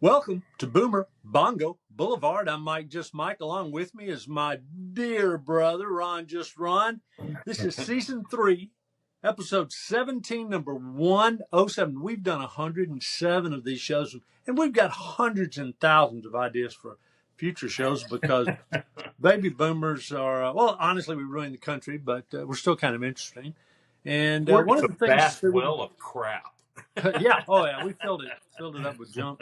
Welcome to Boomer Bongo Boulevard. I'm Mike Just Mike. Along with me is my dear brother, Ron Just Ron. This is Season 3, Episode 17, number 107. We've done 107 of these shows, and we've got hundreds and thousands of ideas for future shows because baby boomers are, well, honestly, we ruined the country, but we're still kind of interesting. And We're one just of a the things vast that well of crap. yeah, oh yeah, we filled it up with junk.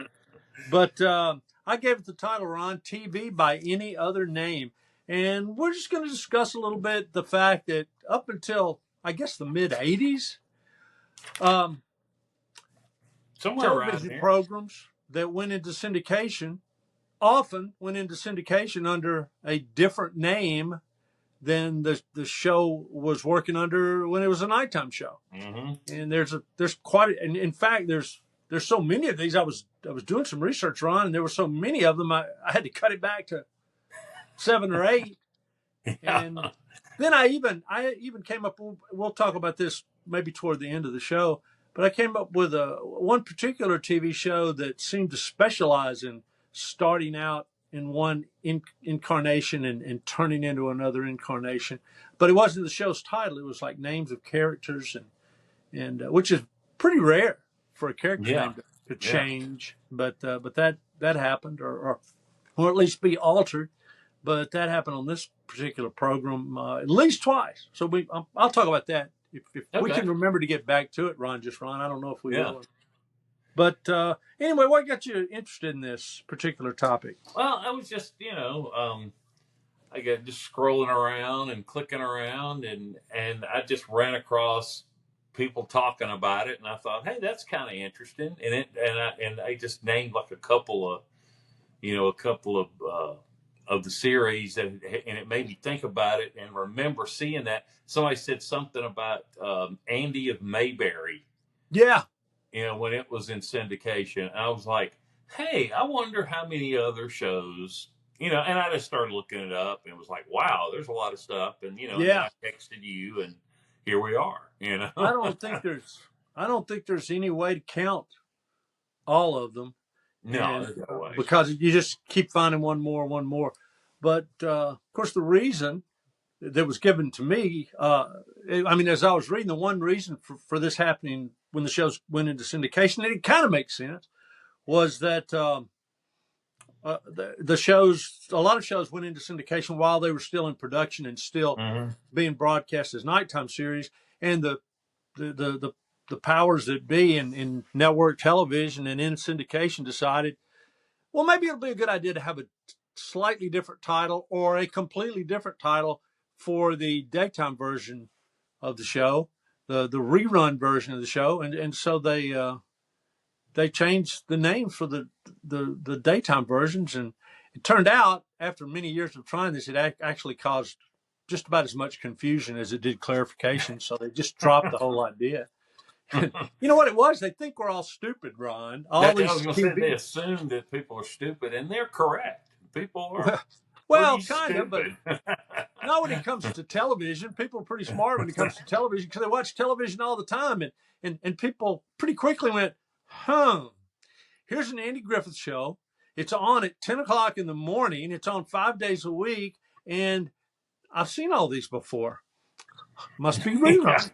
But I gave it the title, Ron, TV by Any Other Name. And we're just going to discuss a little bit the fact that up until, I guess, the mid 80s, um, Somewhere around television here. programs that went into syndication often went into syndication under a different name than the show was working under when it was a nighttime show. Mm-hmm. And there's quite, and in fact, there's so many of these. I was doing some research, Ron, and there were so many of them. I had to cut it back to 7 or 8, and then I even came up. We'll talk about this maybe toward the end of the show, but I came up with one particular TV show that seemed to specialize in starting out in one incarnation and turning into another incarnation. But it wasn't the show's title; it was like names of characters and which is pretty rare for a character Yeah. name to Yeah. change. But that happened, or at least be altered. But that happened on this particular program at least twice. So I'll talk about that if we Okay. can remember to get back to it, Ron. Just Ron. I don't know if we Yeah. will. But anyway, what got you interested in this particular topic? Well, I was just, I got just scrolling around and clicking around, and I just ran across people talking about it, and I thought, hey, that's kind of interesting. And I just named like a couple of the series, and it made me think about it and remember seeing that somebody said something about Andy of Mayberry, Yeah. when it was in syndication. And I was like, hey, I wonder how many other shows, and I just started looking it up and was like, wow, there's a lot of stuff. And, and then Yeah. I texted you, and here we are, I don't think there's any way to count all of them. No, And there's no way. because you just keep finding one more. But of course, the reason that was given to me, as I was reading, the one reason for this happening when the shows went into syndication, and it kind of makes sense, was that the shows, a lot of shows went into syndication while they were still in production and still Mm-hmm. being broadcast as nighttime series, and the powers that be in network television and in syndication decided, well, maybe it'll be a good idea to have a slightly different title or a completely different title for the daytime version of the show, the rerun version of the show, and so they changed the name for the daytime versions, and it turned out after many years of trying this, it actually caused just about as much confusion as it did clarification. So they just dropped the whole idea. You know what it was? They think we're all stupid, Ron. All I these was going to say, they TV. assume that people are stupid, and they're correct. People are Well, pretty kind of, but stupid. not when it comes to television. People are pretty smart when it comes to television because they watch television all the time, and people pretty quickly went, here's an Andy Griffith show. It's on at 10 o'clock in the morning. It's on 5 days a week, and I've seen all these before. Must be reruns.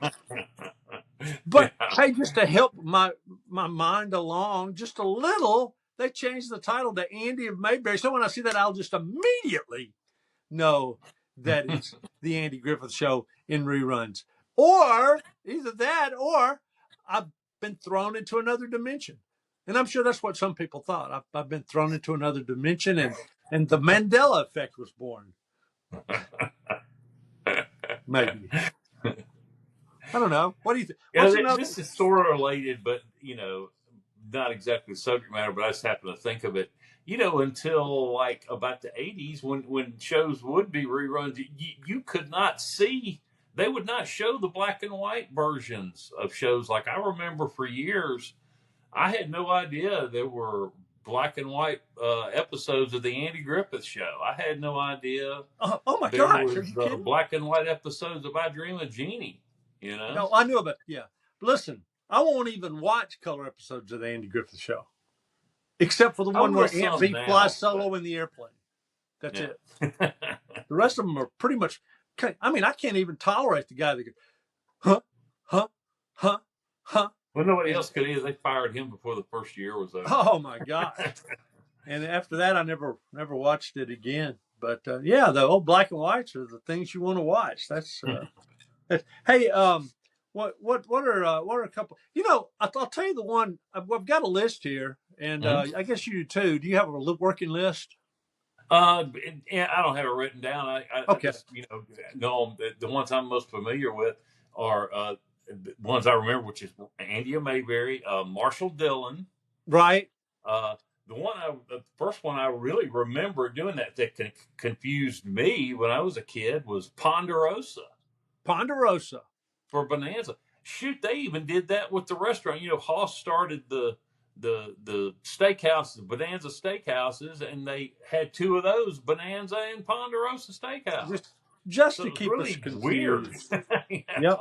But hey, just to help my mind along just a little, they changed the title to Andy of Mayberry. So when I see that, I'll just immediately know that it's the Andy Griffith Show in reruns. Or either that, or I've been thrown into another dimension. And I'm sure that's what some people thought. I've been thrown into another dimension, and the Mandela effect was born. Maybe. I don't know. What do you think? This is sort of related, but not exactly the subject matter. But I just happen to think of it. Until like about the '80s, when shows would be reruns, you could not see. They would not show the black and white versions of shows. Like I remember for years, I had no idea there were black and white episodes of the Andy Griffith Show. I had no idea. Oh my there gosh! was Are you kidding? black and white episodes of I Dream of Jeannie. No, I knew about it. Yeah. Listen, I won't even watch color episodes of the Andy Griffith Show. except for the I one where will Aunt some B now, flies solo in the airplane. That's yeah. it. The rest of them are pretty much. I mean, I can't even tolerate the guy that goes, huh, huh, huh, huh. Well, nobody And else could either. They fired him before the first year was over. oh my gosh! And after that, I never watched it again. But yeah, the old black and whites are the things you want to watch. Hey, what are a couple? You know, I'll tell you the one. I've got a list here, and Mhm. I guess you do too. Do you have a working list? Yeah, I don't have it written down. I Okay, just, know the ones I'm most familiar with are the ones I remember, which is Andy Mayberry, Marshall Dillon. right. Uh, the first one I really remember doing that confused me when I was a kid was Ponderosa Ponderosa. for Bonanza. Shoot, they even did that with the restaurant. Hoss started the steakhouses, Bonanza steakhouses, and they had two of those, Bonanza and Ponderosa Steakhouse. Just So to it was keep us really weird. confused. Yep.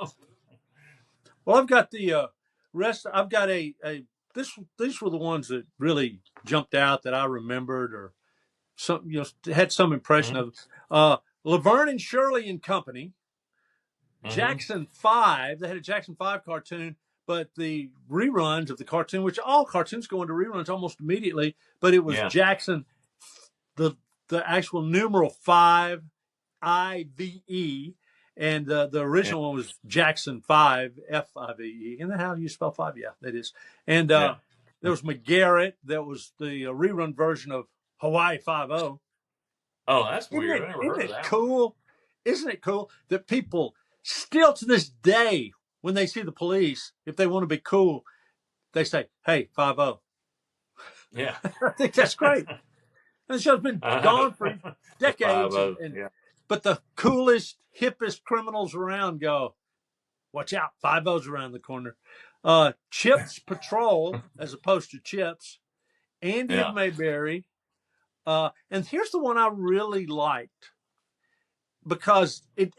Well, I've got the rest. I've got these were the ones that really jumped out that I remembered or some had some impression Mhm. of. Laverne and Shirley and Company, Mhm. Jackson 5. They had a Jackson 5 cartoon, but the reruns of the cartoon, which all cartoons go into reruns almost immediately, but it was Yeah. Jackson, the actual numeral 5, IVE, and the Yeah. original one was Jackson 5, FIVE. Isn't that how you spell 5? Yeah, that is. And Yeah. there was McGarrett. That was the rerun version of Hawaii 5-0. Oh, that's Isn't weird. it, I never isn't heard of it that one. cool? Isn't it cool that people still to this day, when they see the police, if they want to be cool, they say, "Hey, 5-0." Yeah. I think that's great. And the show's been gone for The decades, 5-0. and Yeah. but the coolest, hippest criminals around go, "Watch out, 5-0's around the corner." Chips Patrol, as opposed to Chips, Andy of Yeah. Mayberry. And here's the one I really liked because it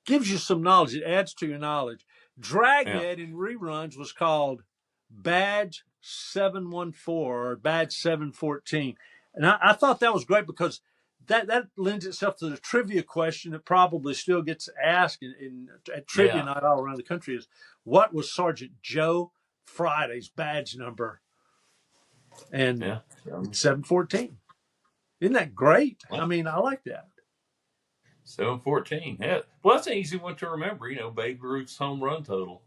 gives you some knowledge. It adds to your knowledge. Yeah. Dragnet in reruns was called Badge 714 or Badge 714. And I thought that was great because that lends itself to the trivia question that probably still gets asked at trivia Yeah. night all around the country is what was Sergeant Joe Friday's badge number? And Yeah. it's 714. Isn't that great? I Well, mean, I like that. 714. Yeah. Well, that's an easy one to remember. Babe Ruth's home run total.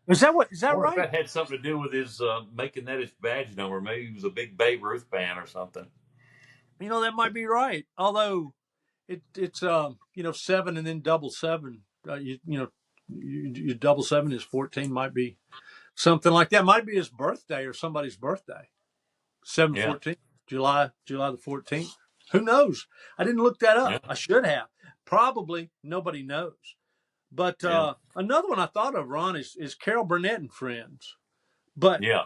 Is that Or if right? that had something to do with his making that his badge number, maybe he was a big Babe Ruth fan or something. That might be right. Although it's 7 and then double seven. You double seven is 14. Might be something like that. Might be his birthday or somebody's birthday. Seven Yeah. 14, July the 14th. Who knows? I didn't look that Yeah. up. I should have. Probably nobody knows. But Yeah. another one I thought of, Ron, is Carol Burnett and Friends. But Yeah.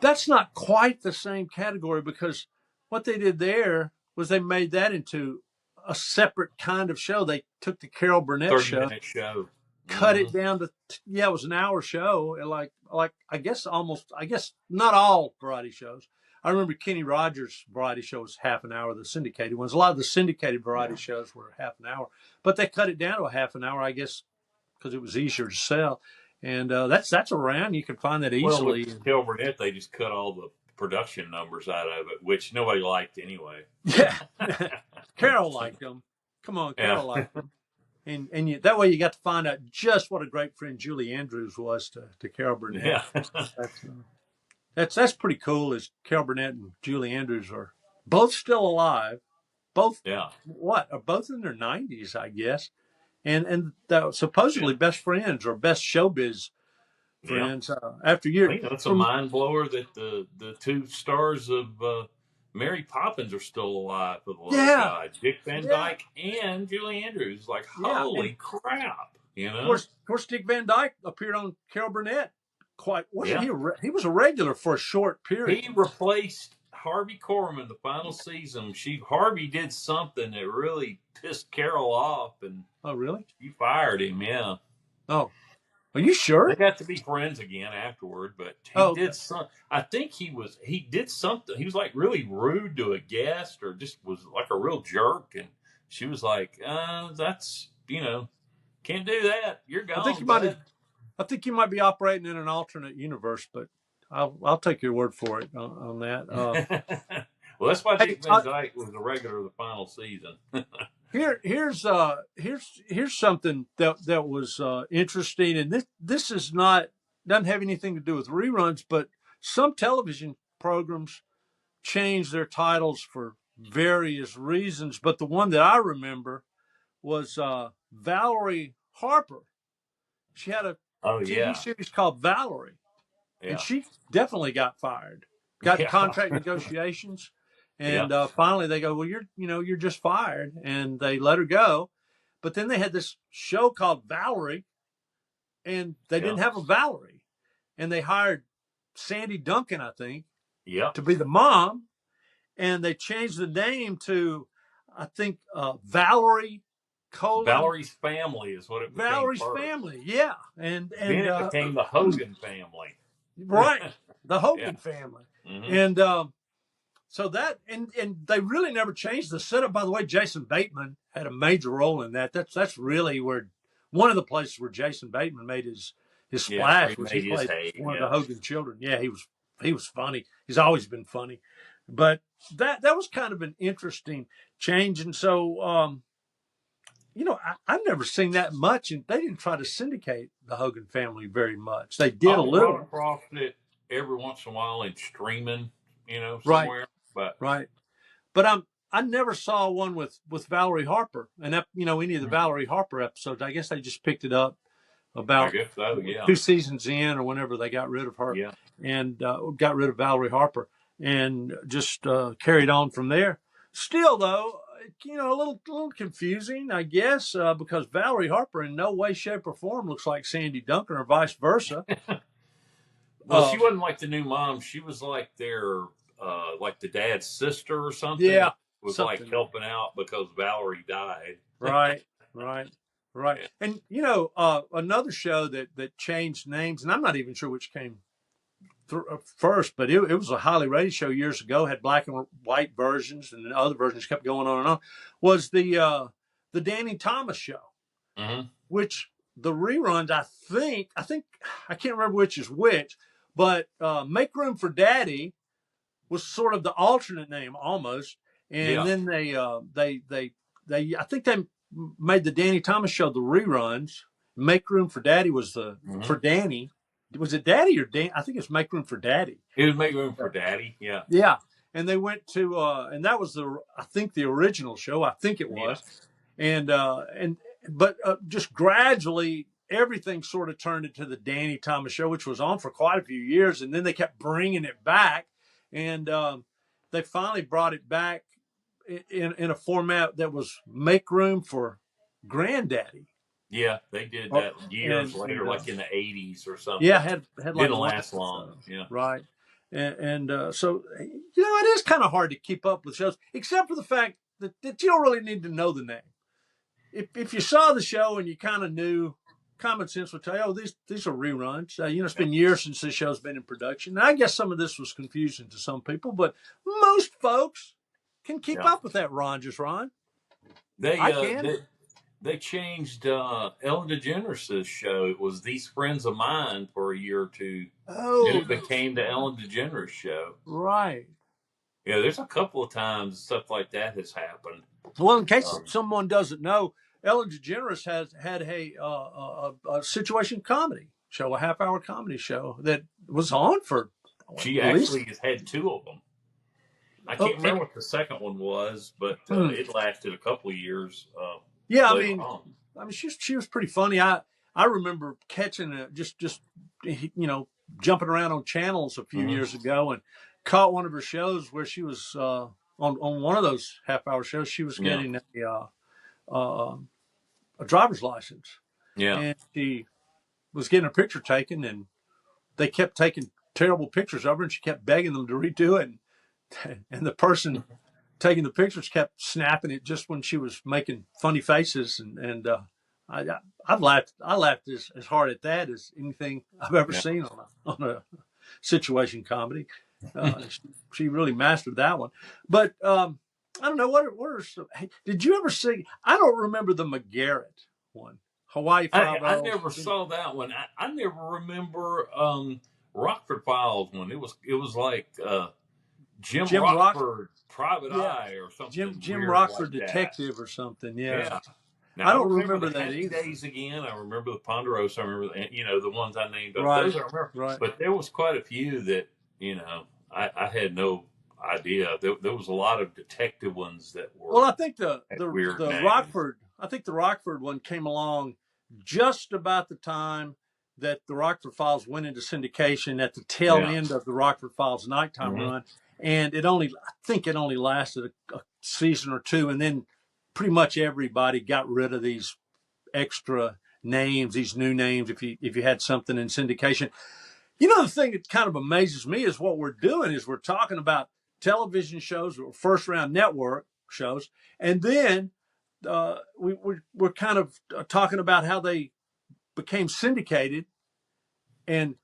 that's not quite the same category because what they did there was they made that into a separate kind of show. They took the Carol Burnett 30-minute show. cut Hmm. it down to it was an hour show. Like I guess not all variety shows. I remember Kenny Rogers' variety show was half an hour. The syndicated ones, a lot of the syndicated variety Yeah. shows were half an hour, but they cut it down to a half an hour, I guess, because it was easier to sell. And that's around. You can find that Well, with easily. Kel Burnett, they just cut all the production numbers out of it, which nobody liked anyway. Yeah, Carol liked them. Come on, Yeah. Carol liked them. That way you got to find out just what a great friend Julie Andrews was to Carol Burnett. Yeah. That's that's pretty cool. Is Carol Burnett and Julie Andrews are both still alive? Both Yeah. are both in their 90s, I guess, and supposedly Yeah. best friends or best showbiz Yeah. friends. After years It's a from mind blower that the two stars of Mary Poppins are still alive, for the love of yeah God. Dick Van yeah Dyke and Julie Andrews. Like, yeah, and holy crap, of course Dick Van Dyke appeared on Carol Burnett. Quite wasn't Yeah. he? He was a regular for a short period. He replaced Harvey Korman the final season. Harvey did something that really pissed Carol off, and Oh really? she fired him. Yeah. Oh Are you They sure? got to be friends again afterward, but he Oh, okay. did some. I think he did something. He was like really rude to a guest, or just was like a real jerk. And she was like, "That's can't do that. You're I think gone, you might have. bud." I think you might be operating in an alternate universe, but I'll take your word for it on that. Well, that's why Hey, Dick Van Dyke was the regular of the final season. here's something that was interesting, and this is not doesn't have anything to do with reruns, but some television programs change their titles for various reasons. But the one that I remember was Valerie Harper. She had a Oh TV yeah, series called Valerie, and yeah, she definitely got fired. Got in yeah, contract negotiations, yeah, and finally they go, "Well, you're just fired," and they let her go. But then they had this show called Valerie, and they yeah, didn't have a Valerie, and they hired Sandy Duncan, I think, yeah. to be the mom, and they changed the name to, I think, Valerie colon Valerie's Family is what it became Valerie's first. Family. Yeah, and Then it became the Hogan Family. right, the Yeah. Hogan Family, Hmm. and so that and they really never changed the setup. By the way, Jason Bateman had a major role in that. That's really where one of the places where Jason Bateman made his Yeah, where splash he was he made his played hay. one of the Yeah. Hogan children. Yeah, he was funny. He's always been funny, but that was kind of an interesting change. And so I've never seen that much, and they didn't try to syndicate the Hogan Family very much. They did a I've run little, across it every once in a while in streaming, right, somewhere. But right. But I never saw one with Valerie Harper, and that any of the Valerie Harper episodes. I guess they just picked it up I about guess so. Yeah. 2 seasons in, or whenever they got rid of her Yeah. and got rid of Valerie Harper, and just carried on from there. Still, though, a little confusing, I guess, because Valerie Harper in no way, shape, or form looks like Sandy Duncan, or vice versa. Well, she Uh, wasn't like the new mom. She was like like the dad's sister or something. yeah, And was like something. helping out because Valerie died. Right, right, right. Yeah. And another show that changed names, and I'm not even sure which came first, but it was a highly rated show years ago. Had black and white versions, and the other versions kept going on and on. Was the Danny Thomas Show, Hmm. which the reruns, I think I can't remember which is which, but Make Room for Daddy was sort of the alternate name almost, and Yeah. then they I think they made the Danny Thomas Show the reruns. Make Room for Daddy was the Hmm. for Danny. Was it Daddy or Dan? I think it's Make Room for Daddy. It was Make Room for Daddy. Yeah. Yeah, and they went to and that was I think the original show. I think it Yeah. was, and but just gradually everything sort of turned into the Danny Thomas Show, which was on for quite a few years, and then they kept bringing it back, and they finally brought it back in a format that was Make Room for Granddaddy. Yeah. They did Oh, that years and later, like in the 80s or yeah, something. had like Didn't one last long. episode, Yeah. right? And so it is kind of hard to keep up with shows, except for the fact that you don't really need to know the name. If you saw the show and you kind of knew, common sense would tell you, oh, these are reruns. It's Yeah. been years since this show's been in production. And I guess some of this was confusing to some people, but most folks can keep Yeah. up with that Ron, just Ron. They I uh can. they, they changed Ellen DeGeneres' show. It was These Friends of Mine for a year or two. Then Oh, it became the Ellen DeGeneres show. right. Yeah, there's a couple of times stuff like that has happened. Well, in case Um, someone doesn't know, Ellen DeGeneres has had a situation comedy show, a half-hour comedy show that was on for she at least. actually has had two of them. I Oh, can't remember what the second one was, but it lasted a couple of years yeah, later on. she was pretty funny. I remember catching it just jumping around on channels a few Hmm. years ago and caught one of her shows where she was on one of those half-hour shows. She was Yeah, getting uh, a driver's license, yeah. and she was getting a picture taken, and they kept taking terrible pictures of her, and she kept begging them to redo it. And the person taking the pictures kept snapping it just when she was making funny faces, and I've laughed. I laughed as hard at that as anything I've ever Yeah. seen on a situation comedy. She really mastered that one. But I don't know what are some. Hey, did you ever see? I don't remember the McGarrett one. Hawaii Five I O. never saw that one. I never remember Rockford Files one. It was like Jim Jim Rock. Rockford Private Yeah, Eye or something Jim weird Rockford like that. Detective or something. Yeah, Yeah. Now I I don't remember remember the that Happy either. Days again. I remember the Ponderosa. I remember the ones I named up. Right, Those I remember. right. But there was quite a few that I had no idea. There was a lot of detective ones that Well, were I think had weird the names. Rockford. I think the Rockford one came along just about the time that the Rockford Files went into syndication at the tail Yeah. end of the Rockford Files nighttime Hmm. run, and I think it only lasted a season or two, and then pretty much everybody got rid of these extra names, these new names. If you had something in syndication, the thing that kind of amazes me is what we're doing is we're talking about television shows or first round network shows, and then we're kind of talking about how they became syndicated, and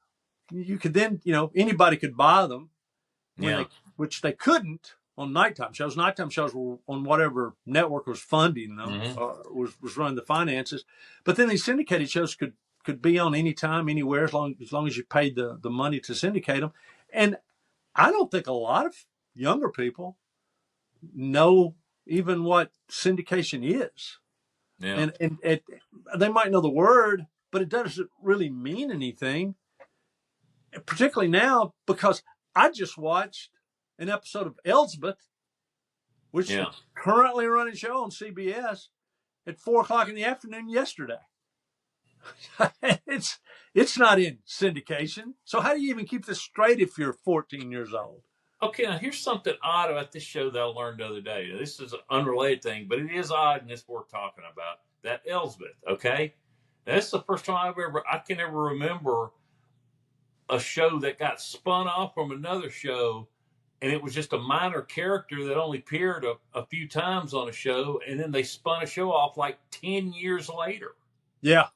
you could then anybody could buy them when Yeah. they which they couldn't on nighttime shows. Nighttime shows were on whatever network was funding them, Hmm. was running the finances. But then these syndicated shows could be on anytime, anywhere, as long as you paid the money to syndicate them. And I don't think a lot of younger people know even what syndication is. Yeah. And they might know the word, but it doesn't really mean anything, particularly now because I just watched an episode of Elsbeth, which is Yeah. a currently running show on CBS at 4 o'clock in the afternoon yesterday. it's it's not in syndication. So how do you even keep this straight if you're 14 years old? Okay, now here's something odd about this show that I learned the other day. Now, this is an unrelated thing, but it is odd and it's worth talking about. That Elsbeth, okay? Now, this is the first time I can ever remember a show that got spun off from another show, and it was just a minor character that only appeared a few times on a show, and then they spun a show off like 10 years later. Yeah,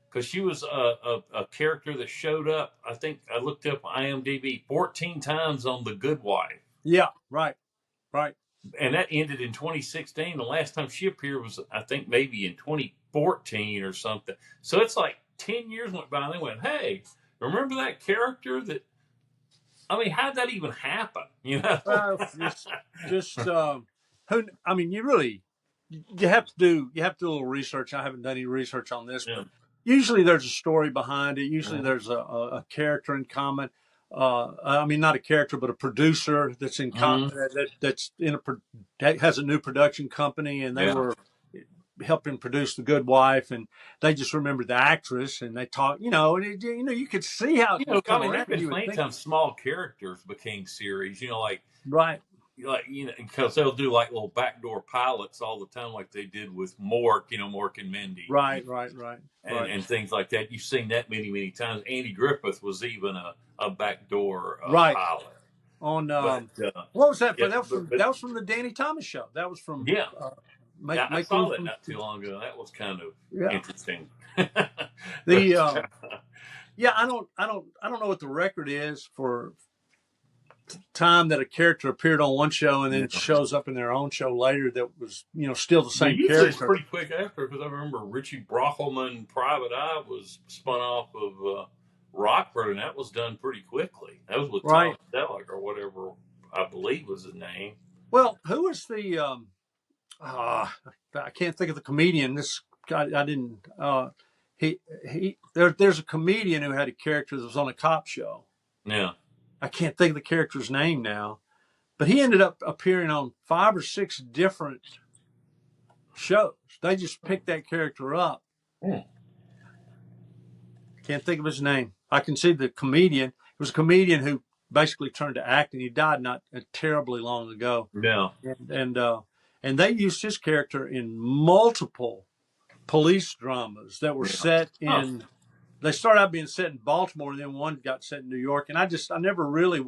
Because she was a character that showed up, I think I looked up IMDb 14 times on The Good Wife. yeah, right, right. And that ended in 2016. The last time she appeared was, I think, maybe in 2014 or something. So it's like 10 years went by, and they went, "Hey, remember that character that?" I mean, how did that even happen? Just who? I mean, you have to do a little research. I haven't done any research on this, Yeah. but usually there's a story behind it. Usually Mhm. there's a character in common. I mean, not a character, but a producer that's Mhm. that's that has a new production company, and they Yeah. were helping produce The Good Wife, and they just remembered the actress, and they talk, and you could see how it was I going mean, to there's happen. been You would plenty of think, times small characters became series. right, Because they'll do like little backdoor pilots all the time, like they did with Mork. Mork and Mindy. right, right, right, right. And things like that. You've seen that many, many times. Andy Griffith was even a backdoor Right. pilot. On But what was that yeah, from? That was from the Danny Thomas show. That was from yeah, I Make saw Room that for. not too long ago. That was kind of Yeah. interesting. The But yeah, I don't know what the record is for time that a character appeared on one show and then yeah. shows up in their own show later that was still the But same usually it's character. pretty quick after, because I remember Richie Brockelman Private Eye was spun off of Rockford, and that was done pretty quickly. That was with Tom Right. Selleck or whatever I believe was his name. Well, who was the I can't think of the comedian. This guy I didn't there's a comedian who had a character that was on a cop show. Yeah. I can't think of the character's name now, but he ended up appearing on 5 or 6 different shows. They just picked that character up. Hmm. Can't think of his name. I can see the comedian. It was a comedian who basically turned to acting. He died not terribly long ago, Yeah. and they used his character in multiple police dramas that were Yeah. set Oh. in. They started out being set in Baltimore, and then one got set in New York. And I never really.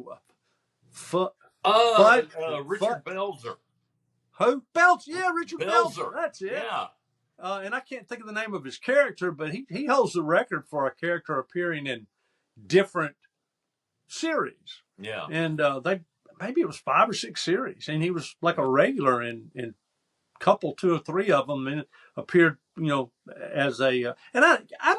But Richard Belzer. who? Belzer. Yeah, Richard Belzer. Belzer. That's it. Yeah. and I can't think of the name of his character, but he holds the record for a character appearing in different series. Yeah. And they maybe it was 5 or 6 series, and he was like a regular in couple 2 or 3 of them, and appeared, as a. And I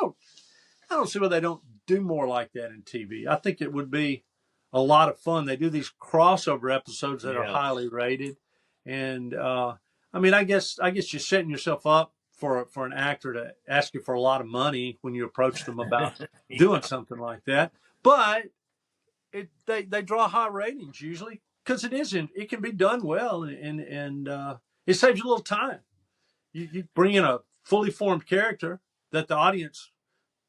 don't see why they don't do more like that in TV. I think it would be a lot of fun. They do these crossover episodes that are highly rated, and I guess you're setting yourself up for an actor to ask you for a lot of money when you approach them about doing something like that. But they draw high ratings usually because it can be done well, and it saves you a little time. You bring in a fully formed character that the audience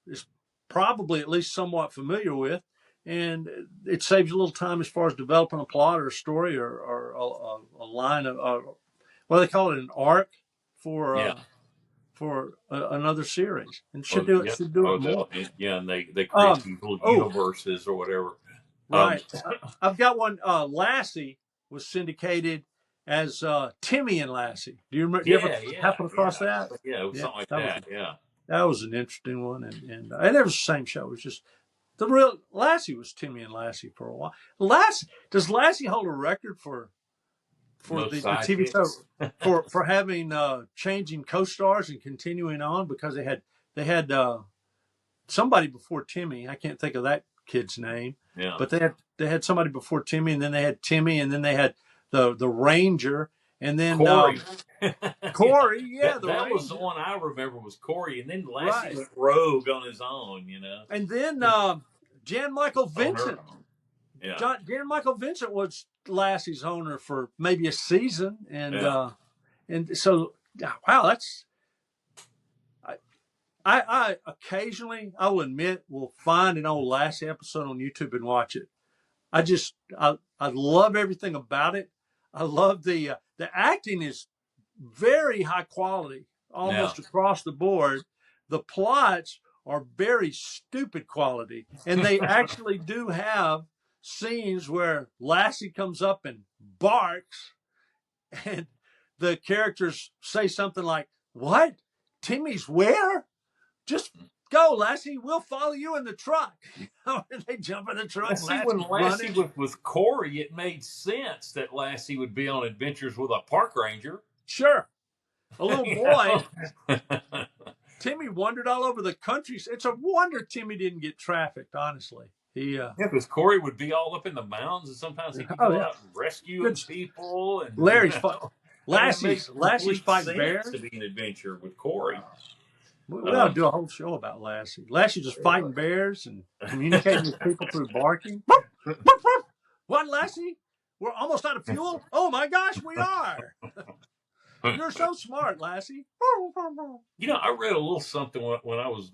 is probably at least somewhat familiar with, and it saves you a little time as far as developing a plot or a story or a line of what do they call it, an arc for another series, and should do it more. And they create these little universes or whatever. Right. I've got one. Lassie was syndicated as Timmy and Lassie. Do you remember? Do you ever happen across that? Yeah, it was something like that. That was an interesting one, and it was the same show. It was just the real Lassie was Timmy and Lassie for a while. Does Lassie hold a record for the TV show for having changing co-stars and continuing on, because they had somebody before Timmy. I can't think of that kid's name. Yeah. But they had somebody before Timmy, and then they had Timmy, and then they had the Ranger, and then Corey. Corey, that was the one I remember was Corey, and then Lassie went rogue on his own, And then Jan Michael Vincent. Jan Michael Vincent was Lassie's owner for maybe a season, and so wow, that's. I occasionally, I will admit, will find an old Lassie episode on YouTube and watch it. I love everything about it. I love the acting is very high quality, almost across the board. The plots are very stupid quality, and they actually do have scenes where Lassie comes up and barks, and the characters say something like, "What? Timmy's where? Just go, Lassie. We'll follow you in the truck." And they jump in the truck. When Lassie was with Corey, it made sense that Lassie would be on adventures with a park ranger. Sure. A little boy. Timmy wandered all over the country. It's a wonder Timmy didn't get trafficked, honestly. Because Corey would be all up in the mountains, and sometimes he could go out and rescue people. And Larry's Lassie's fighting bears. To be an adventure with Corey. We ought to do a whole show about Lassie. Lassie just fighting bears and communicating with people through barking. What, Lassie? We're almost out of fuel? Oh my gosh, we are. You're so smart, Lassie. I read a little something when I was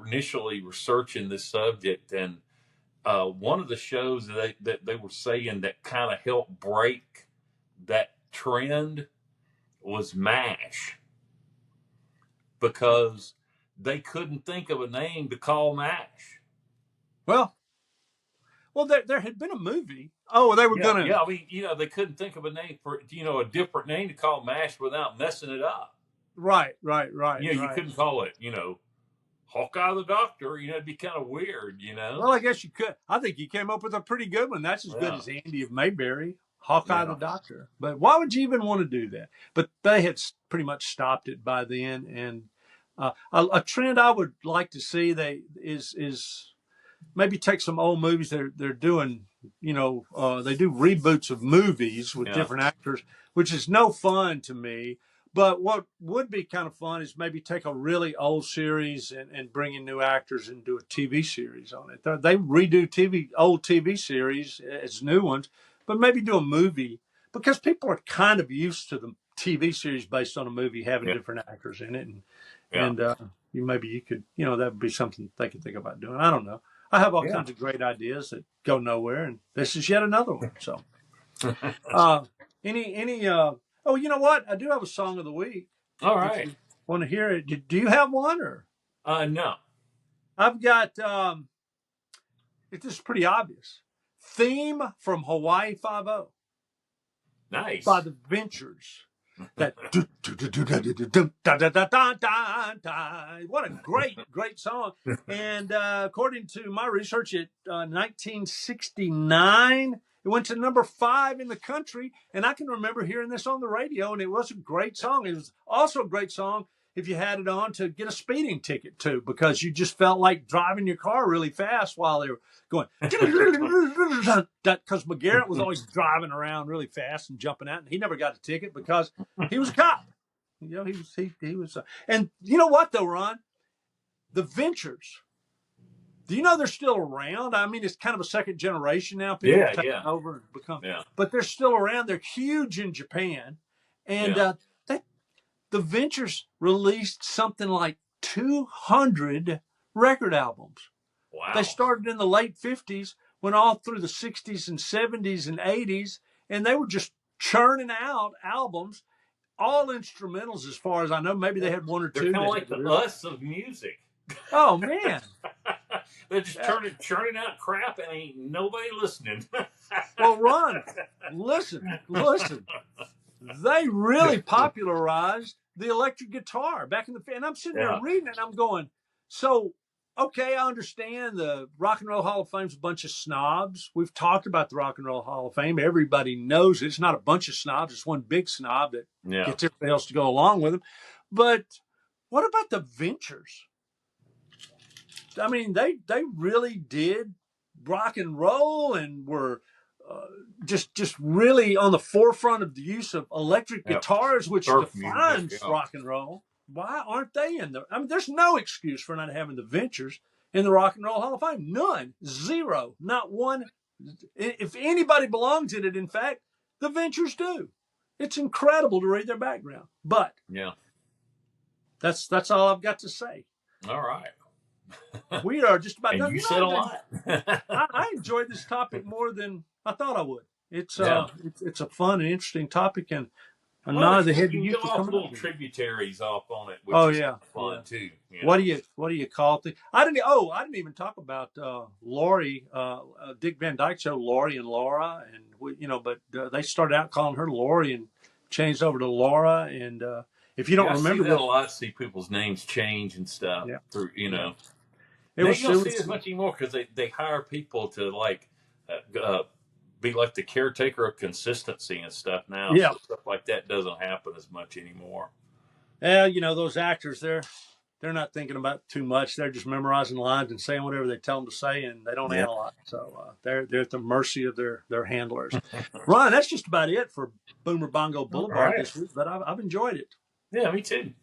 initially researching this subject, and one of the shows that they were saying that kind of helped break that trend was MASH, because they couldn't think of a name to call MASH. Well, there had been a movie. Oh, they were going to. Yeah, I mean, they couldn't think of a name for, a different name to call MASH without messing it up. Right. You couldn't call it, Hawkeye the Doctor. It'd be kind of weird, Well, I guess you could. I think you came up with a pretty good one. That's as good as Andy of Mayberry, Hawkeye the Doctor. But why would you even want to do that? But they had pretty much stopped it by then. And a trend I would like to see is maybe take some old movies they're doing. They do reboots of movies with different actors, which is no fun to me. But what would be kind of fun is maybe take a really old series and bring in new actors and do a TV series on it. They redo old TV series as new ones, but maybe do a movie, because people are kind of used to the TV series based on a movie having different actors in it. And maybe you could, that would be something they could think about doing. I don't know. I have all kinds of great ideas that go nowhere, and this is yet another one. So, oh, you know what? I do have a song of the week. All right. Want to hear it? Do you have one, or? No. I've got, this is pretty obvious. Theme from Hawaii Five-0. Nice. By the Ventures. That what a great song. And according to my research, it 1969 it went to number 5 in the country. And I can remember hearing this on the radio, and it was a great song. It was also a great song if you had it on to get a speeding ticket too, because you just felt like driving your car really fast while they were going. Because McGarrett was always driving around really fast and jumping out, and he never got a ticket because he was a cop. You know, he was. And you know what though, Ron? The Ventures. Do you know they're still around? I mean, it's kind of a second generation now. People have taken over and become, but they're still around. They're huge in Japan, and the Ventures released something like 200 record albums. Wow. They started in the late 50s, went all through the 60s and 70s and 80s, and they were just churning out albums, all instrumentals as far as I know. Maybe they had one or two. They're kind of like the Us of music. Oh, man. They're just churning out crap and ain't nobody listening. Well, Ron, listen. They really popularized the electric guitar back in the, and I'm sitting there reading it and I'm going, so, okay, I understand the Rock and Roll Hall of Fame's a bunch of snobs. We've talked about the Rock and Roll Hall of Fame. Everybody knows it. It's not a bunch of snobs. It's one big snob that gets everybody else to go along with them. But what about the Ventures? I mean, they really did rock and roll and were just really on the forefront of the use of electric guitars, which defines rock and roll. Why aren't they in there? I mean, there's no excuse for not having the Ventures in the Rock and Roll Hall of Fame. None. Zero. Not one. If anybody belongs in it, in fact, the Ventures do. It's incredible to read their background. But that's all I've got to say. All right. We are just about done. And you said a lot. I enjoyed this topic more than I thought I would. It's a fun and interesting topic, and I'm not the head. You get little tributaries off on it, which is fun too. You know? What do you call it? I didn't even talk about Lori, Dick Van Dyke Show, Lori and Laura, and but they started out calling her Lori and changed over to Laura, and if you don't remember, I see that a lot. See people's names change and stuff. Through They don't see it as much anymore because they hire people to be like the caretaker of consistency and stuff now. Yeah. So stuff like that doesn't happen as much anymore. Yeah, those actors, they're not thinking about too much. They're just memorizing lines and saying whatever they tell them to say, and they don't analyze. So they're at the mercy of their handlers. Ron, that's just about it for Boomer Bongo Boulevard this week, but I've enjoyed it. Yeah, me too.